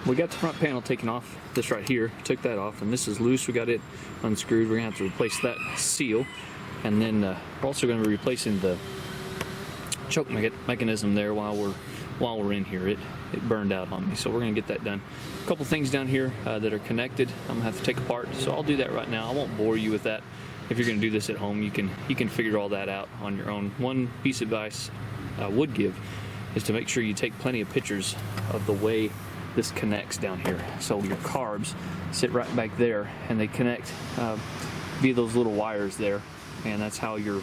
we got the front panel taken off, this right here, took that off, and this is loose. We got it unscrewed. We're gonna have to replace that seal, and then we're also gonna be replacing the choke mechanism there while we're in here. It burned out on me, so we're gonna get that done. A couple things down here that are connected I'm gonna have to take apart, so I'll do that right now. I won't bore you with that. If you're gonna do this at home, you can figure all that out on your own. One piece of advice I would give is to make sure you take plenty of pictures of the way this connects down here. So your carbs sit right back there, and they connect via those little wires there, and that's how your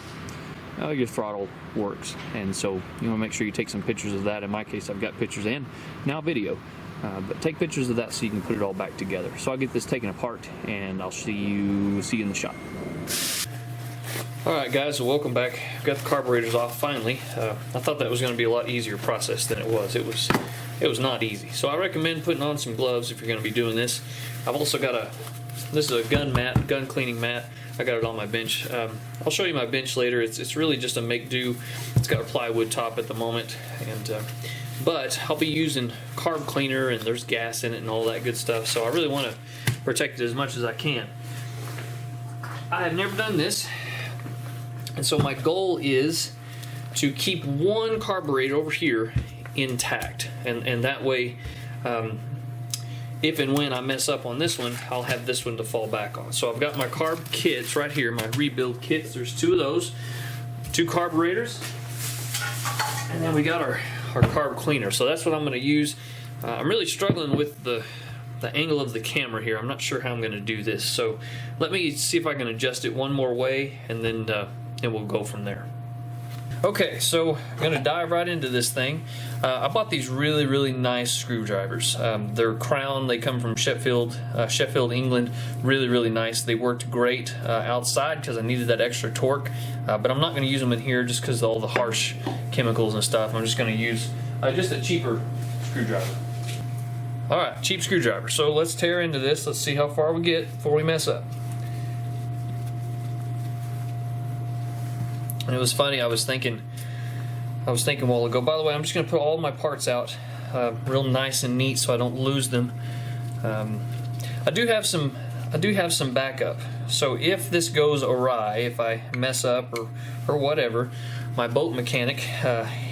throttle works. And so you want to make sure you take some pictures of that. In my case, I've got pictures and now video, but take pictures of that so you can put it all back together. So I'll get this taken apart, and I'll see you in the shop. All right, guys, so welcome back. I've got the carburetors off finally. I thought that was going to be a lot easier process than it was. It was not easy. So I recommend putting on some gloves if you're going to be doing this. I've also got this is a gun cleaning mat. I got it on my bench. I'll show you my bench later. It's really just a make do. It's got a plywood top at the moment, and but I'll be using carb cleaner, and there's gas in it and all that good stuff. So I really want to protect it as much as I can. I have never done this, and so my goal is to keep one carburetor over here intact, and that way if and when I mess up on this one, I'll have this one to fall back on. So I've got my carb kits right here, my rebuild kits. There's two of those, two carburetors, and then we got our carb cleaner. So that's what I'm going to use. I'm really struggling with the angle of the camera here. I'm not sure how I'm going to do this. So let me see if I can adjust it one more way, and then we'll go from there. Okay, so I'm going to dive right into this thing. I bought these really nice screwdrivers. They're Crown. They come from Sheffield, England. Really nice. They worked great outside because I needed that extra torque. But I'm not going to use them in here just because of all the harsh chemicals and stuff. I'm just going to use just a cheaper screwdriver. All right, cheap screwdriver. So let's tear into this. Let's see how far we get before we mess up. And it was funny, I was thinking a while ago, by the way, I'm just going to put all my parts out real nice and neat so I don't lose them. I do have some backup. So if this goes awry, if I mess up or whatever, my boat mechanic,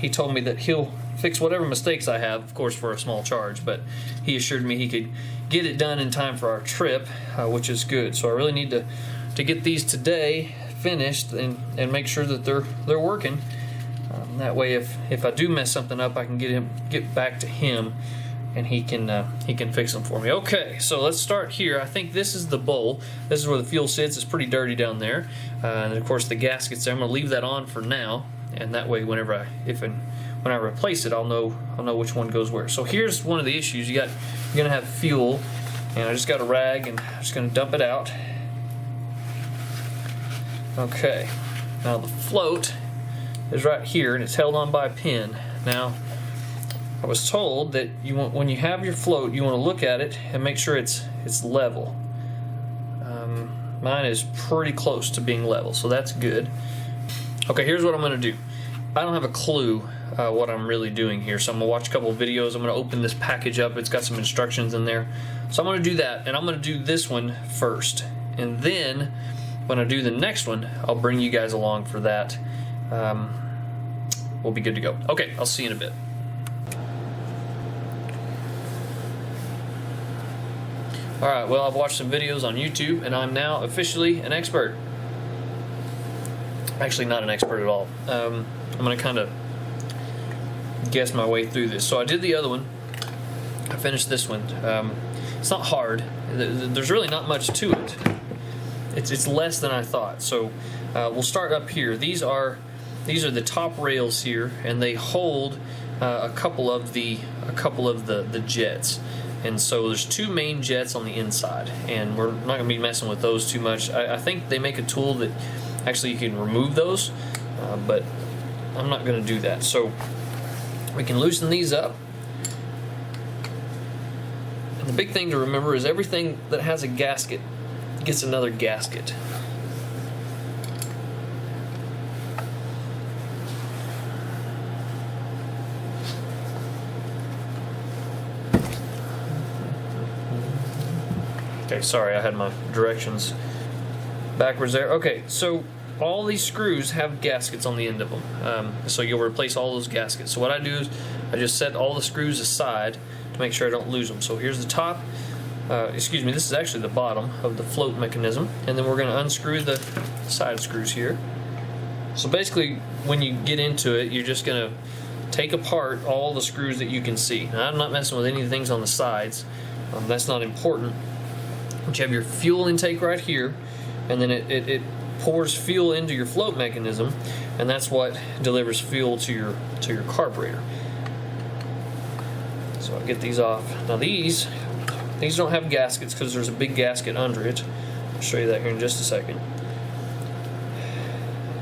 he told me that he'll fix whatever mistakes I have, of course for a small charge, but he assured me he could get it done in time for our trip, which is good. So I really need to get these today finished and make sure that they're working. That way, if I do mess something up, I can get back to him, and he can fix them for me. Okay, so let's start here. I think this is the bowl. This is where the fuel sits. It's pretty dirty down there, and of course the gasket's there. I'm gonna leave that on for now, and that way, when I replace it, I'll know which one goes where. So here's one of the issues. You're gonna have fuel, and I just got a rag, and I'm just gonna dump it out. Okay, now the float is right here, and it's held on by a pin. Now, I was told that when you have your float, you want to look at it and make sure it's level. Mine is pretty close to being level, so that's good. Okay, here's what I'm going to do. I don't have a clue what I'm really doing here, so I'm going to watch a couple of videos. I'm going to open this package up. It's got some instructions in there. So I'm going to do that, and I'm going to do this one first, and then when I do the next one, I'll bring you guys along for that. We'll be good to go. Okay, I'll see you in a bit. Alright, well, I've watched some videos on YouTube, and I'm now officially an expert. Actually, not an expert at all. I'm going to kind of guess my way through this. So I did the other one. I finished this one. It's not hard. There's really not much to it. It's less than I thought. So we'll start up here. These are the top rails here, and they hold a couple of the jets. And so there's two main jets on the inside, and we're not going to be messing with those too much. I think they make a tool that actually you can remove those, but I'm not going to do that. So we can loosen these up. And the big thing to remember is everything that has a gasket gets another gasket. Okay, sorry, I had my directions backwards there. Okay, so all these screws have gaskets on the end of them. So you'll replace all those gaskets. So what I do is I just set all the screws aside to make sure I don't lose them. So here's the top. Excuse me, this is actually the bottom of the float mechanism. And then we're going to unscrew the side screws here. So basically, when you get into it, you're just going to take apart all the screws that you can see. Now, I'm not messing with any of the things on the sides. That's not important. But you have your fuel intake right here, and then it pours fuel into your float mechanism, and that's what delivers fuel to your carburetor. So I'll get these off. Now these don't have gaskets because there's a big gasket under it. I'll show you that here in just a second.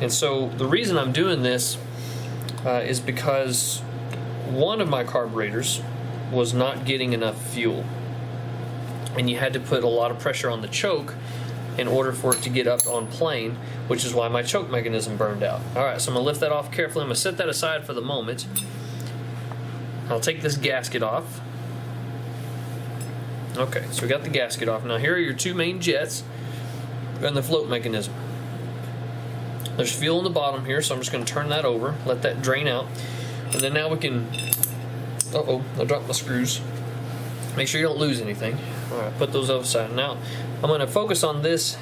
And so the reason I'm doing this is because one of my carburetors was not getting enough fuel, and you had to put a lot of pressure on the choke in order for it to get up on plane, which is why my choke mechanism burned out. Alright, so I'm going to lift that off carefully. I'm going to set that aside for the moment. I'll take this gasket off. Okay, so we got the gasket off. Now here are your two main jets and the float mechanism. There's fuel in the bottom here, so I'm just going to turn that over, let that drain out, and then now we can... Uh-oh, I dropped my screws. Make sure you don't lose anything. Alright, put those aside. Now, I'm going to focus on this.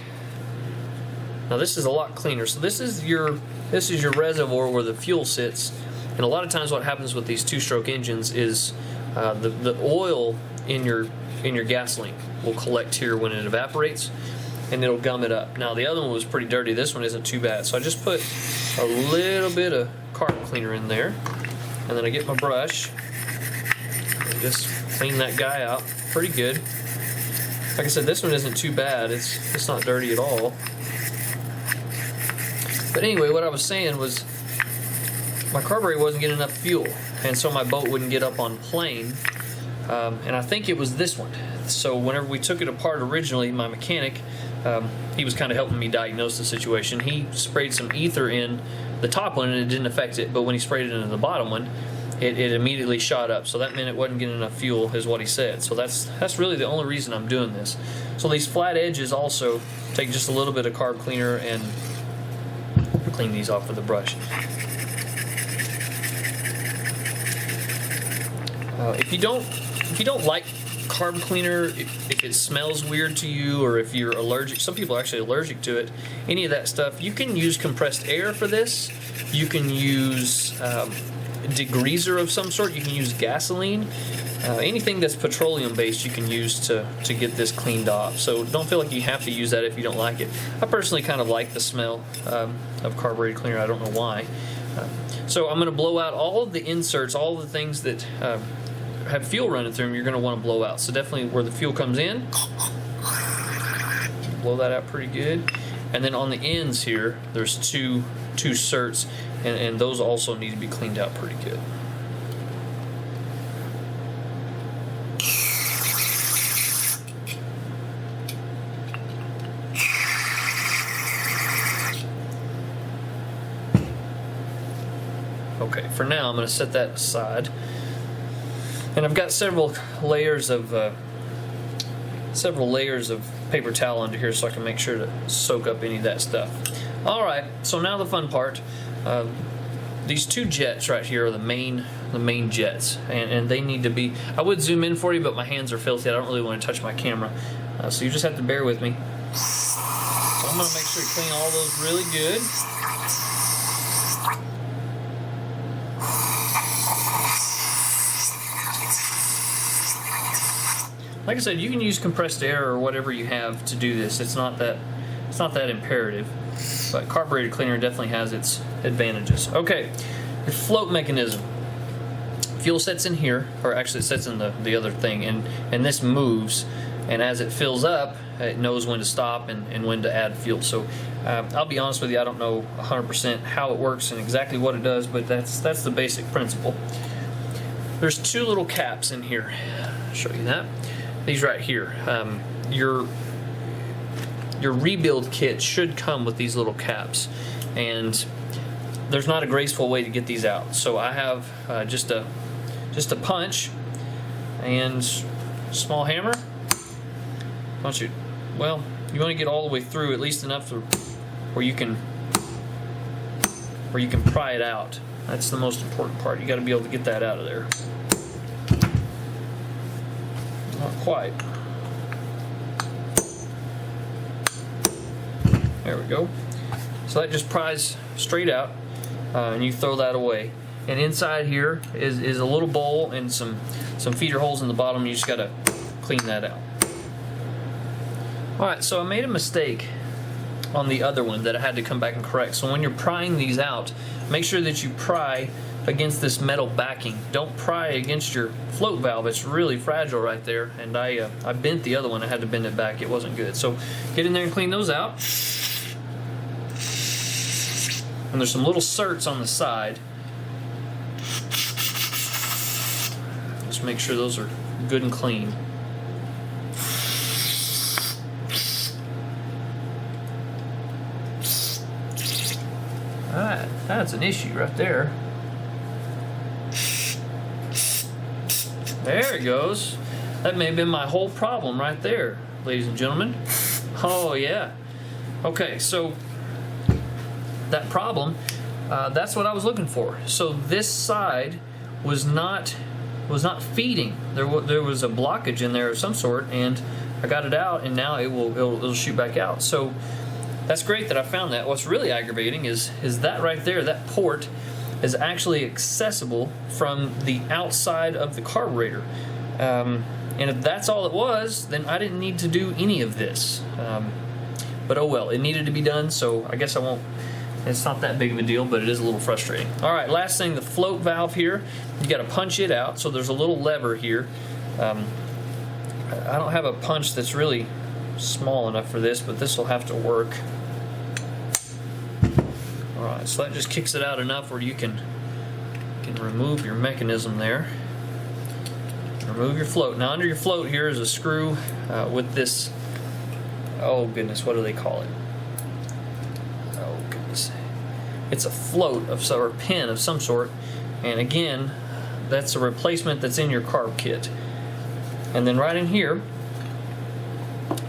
Now this is a lot cleaner. So this is your reservoir where the fuel sits. And a lot of times what happens with these two-stroke engines is the oil in your gasoline will collect here when it evaporates, and it'll gum it up. Now the other one was pretty dirty. This one isn't too bad. So I just put a little bit of carb cleaner in there, and then I get my brush and just clean that guy out pretty good. Like I said, this one isn't too bad. It's not dirty at all. But anyway, what I was saying was my carburetor wasn't getting enough fuel, and so my boat wouldn't get up on plane. And I think it was this one. So whenever we took it apart originally, my mechanic, he was kind of helping me diagnose the situation. He sprayed some ether in the top one and it didn't affect it, but when he sprayed it into the bottom one, it immediately shot up. So that meant it wasn't getting enough fuel, is what he said. So that's really the only reason I'm doing this. So these flat edges also take just a little bit of carb cleaner and clean these off with a brush. If you don't like carb cleaner, if it smells weird to you, or if you're allergic, some people are actually allergic to it, any of that stuff, you can use compressed air for this. You can use degreaser of some sort. You can use gasoline. Anything that's petroleum based you can use to get this cleaned off. So don't feel like you have to use that if you don't like it. I personally kind of like the smell of carburetor cleaner. I don't know why. So I'm going to blow out all of the inserts, all of the things that have fuel running through them. You're going to want to blow out. So definitely where the fuel comes in, blow that out pretty good. And then on the ends here, there's two certs, and those also need to be cleaned out pretty good. Okay, for now I'm going to set that aside, and I've got several layers of paper towel under here so I can make sure to soak up any of that stuff. All right, so now the fun part. These two jets right here are the main jets, and they need to be. I would zoom in for you, but my hands are filthy. I don't really want to touch my camera, so you just have to bear with me. So I'm going to make sure to clean all those really good. Like I said, you can use compressed air or whatever you have to do this. It's not that imperative, but carburetor cleaner definitely has its advantages. Okay, your float mechanism. Fuel sets in here, or actually it sets in the other thing, and this moves, and as it fills up, it knows when to stop and when to add fuel. So I'll be honest with you, I don't know 100% how it works and exactly what it does, but that's the basic principle. There's two little caps in here. I'll show you that. These right here. Your rebuild kit should come with these little caps, and there's not a graceful way to get these out. So I have just a punch and small hammer, well, you want to get all the way through, at least enough where you can pry it out. That's the most important part. You got to be able to get that out of there. Not quite. There we go. So that just pries straight out, and you throw that away. And inside here is a little bowl and some feeder holes in the bottom. You just got to clean that out. All right, so I made a mistake on the other one that I had to come back and correct. So when you're prying these out, make sure that you pry against this metal backing. Don't pry against your float valve. It's really fragile right there, and I bent the other one. I had to bend it back. It wasn't good. So get in there and clean those out. And there's some little certs on the side. Just make sure those are good and clean. Alright, that's an issue right there. There it goes. That may have been my whole problem right there, ladies and gentlemen. Oh yeah. Okay, so that problem, that's what I was looking for. So this side was not feeding. There was a blockage in there of some sort, and I got it out, and now it'll shoot back out. So that's great that I found that. What's really aggravating is that right there, that port is actually accessible from the outside of the carburetor. And if that's all it was, then I didn't need to do any of this. But oh well, it needed to be done, so I guess I won't. It's not that big of a deal, but it is a little frustrating. All right, last thing, the float valve here. You got to punch it out. So there's a little lever here. I don't have a punch that's really small enough for this, but this will have to work. All right, so that just kicks it out enough where you can remove your mechanism there. Remove your float. Now under your float here is a screw with this. Oh goodness, what do they call it? Oh goodness, it's a float or pin of some sort, and again, that's a replacement that's in your carb kit. And then right in here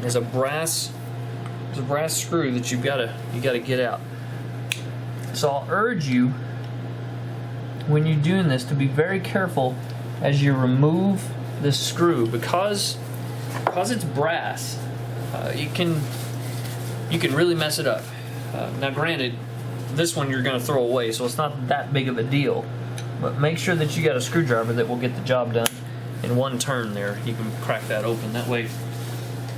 is a brass screw that you gotta get out. So I'll urge you, when you're doing this, to be very careful as you remove this screw, because it's brass. You can really mess it up. Now granted, this one you're going to throw away, so it's not that big of a deal, but make sure that you got a screwdriver that will get the job done in one turn there. You can crack that open. That way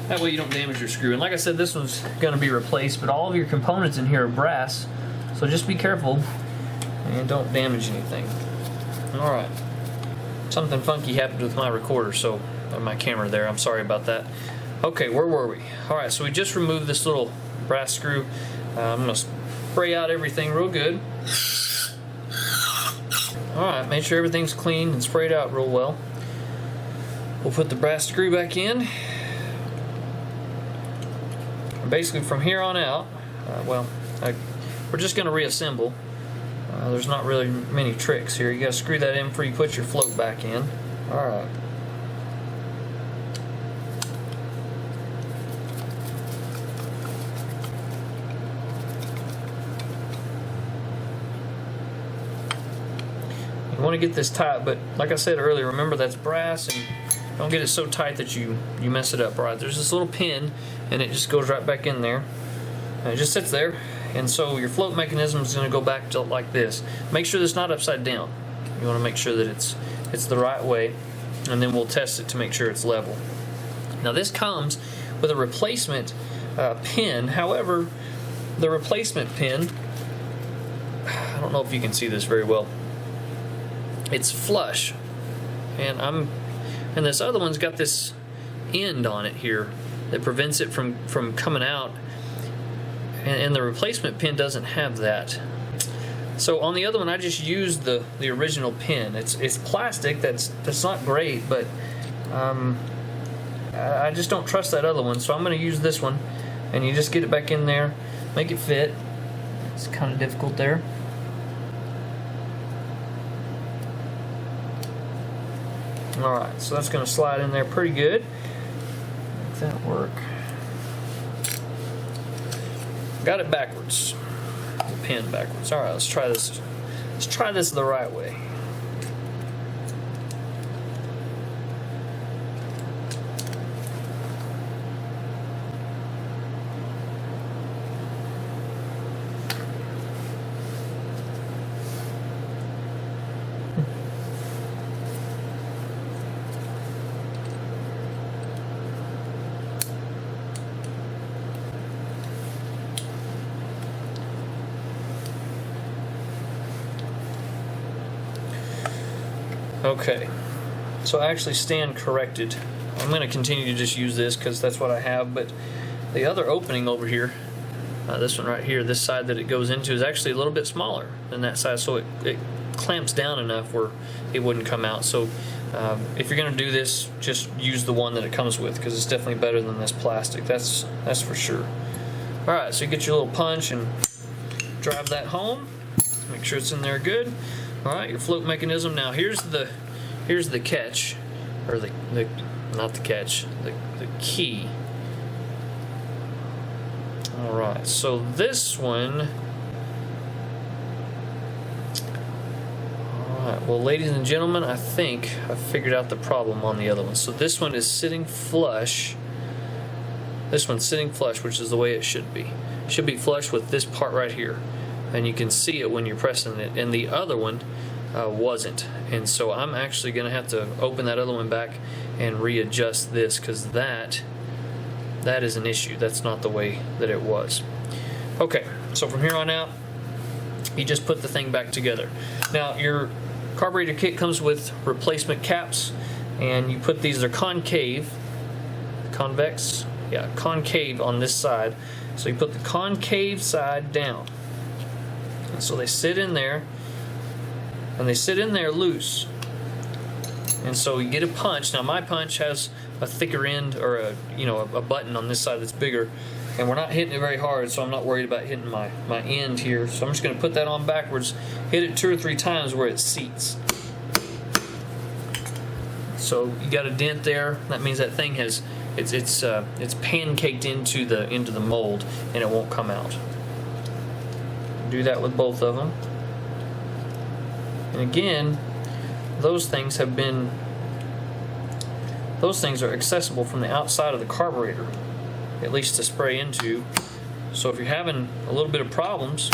you don't damage your screw. And like I said, this one's going to be replaced, but all of your components in here are brass, so just be careful and don't damage anything. Alright, something funky happened with my recorder, so my camera there, I'm sorry about that. Okay, where were we? Alright, so we just removed this little brass screw. I'm going to spray out everything real good. Alright, make sure everything's clean and sprayed out real well. We'll put the brass screw back in. And basically from here on out, we're just going to reassemble. There's not really many tricks here. You got to screw that in before you put your float back in. Alright. You want to get this tight, but like I said earlier, remember that's brass, and don't get it so tight that you mess it up. Right, there's this little pin, and it just goes right back in there, and it just sits there. And so your float mechanism is going to go back to like this. Make sure that it's not upside down. You want to make sure that it's the right way, and then we'll test it to make sure it's level. Now this comes with a replacement pin. However, the replacement pin, I don't know if you can see this very well. It's flush, and this other one's got this end on it here that prevents it from coming out. And the replacement pin doesn't have that. So on the other one, I just used the original pin. It's plastic. That's not great, but I just don't trust that other one. So I'm going to use this one, and you just get it back in there, make it fit. It's kind of difficult there. All right, so that's going to slide in there pretty good. that work. Got it backwards. The pin backwards. All right, let's try this. Let's try this the right way. Okay, so I actually stand corrected. I'm going to continue to just use this because that's what I have, but the other opening over here, this one right here, this side that it goes into is actually a little bit smaller than that side, so it clamps down enough where it wouldn't come out. So if you're going to do this, just use the one that it comes with because it's definitely better than this plastic, that's for sure. Alright, so you get your little punch and drive that home, make sure it's in there good. Alright, your float mechanism. Now here's the catch, or the not the catch, the key. Alright, so this one, alright, well ladies and gentlemen, I think I've figured out the problem on the other one. So this one is sitting flush. This one's sitting flush, which is the way it should be. It should be flush with this part right here. And you can see it when you're pressing it, and the other one wasn't, and so I'm actually going to have to open that other one back and readjust this because that is an issue. That's not the way that it was. Okay, so from here on out, you just put the thing back together. Now your carburetor kit comes with replacement caps, and you put these, they're concave, convex, yeah, concave on this side. So you put the concave side down. And so they sit in there, and they sit in there loose. And so you get a punch. Now my punch has a thicker end, or a button on this side that's bigger, and we're not hitting it very hard, so I'm not worried about hitting my end here. So I'm just going to put that on backwards, hit it 2 or 3 times where it seats. So you got a dent there. That means that thing has it's pancaked into the mold, and it won't come out. Do that with both of them. And again, those things are accessible from the outside of the carburetor, at least to spray into. So if you're having a little bit of problems,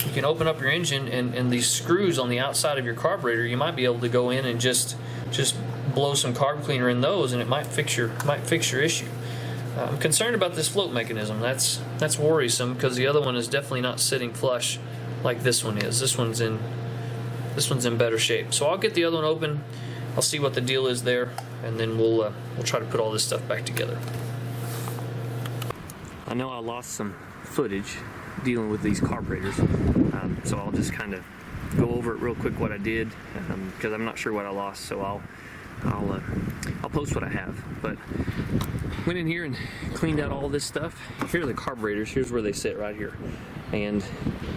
you can open up your engine, and these screws on the outside of your carburetor, you might be able to go in and just blow some carb cleaner in those, and it might fix your issue. I'm concerned about this float mechanism. That's worrisome because the other one is definitely not sitting flush like this one is. This one's in better shape. So I'll get the other one open. I'll see what the deal is there, and then we'll try to put all this stuff back together. I know I lost some footage dealing with these carburetors, so I'll just kind of go over it real quick what I did, because I'm not sure what I lost. So I'll post what I have. But went in here and cleaned out all this stuff. Here are the carburetors. Here's where they sit right here. And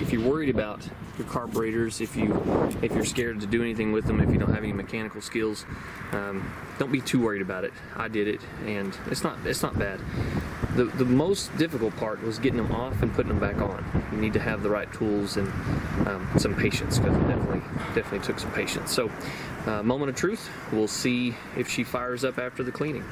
if you're worried about your carburetors, if you're scared to do anything with them, if you don't have any mechanical skills, don't be too worried about it. I did it, and it's not bad. The most difficult part was getting them off and putting them back on. You need to have the right tools and some patience, because it definitely took some patience. So moment of truth. We'll see if she fires up after the cleaning.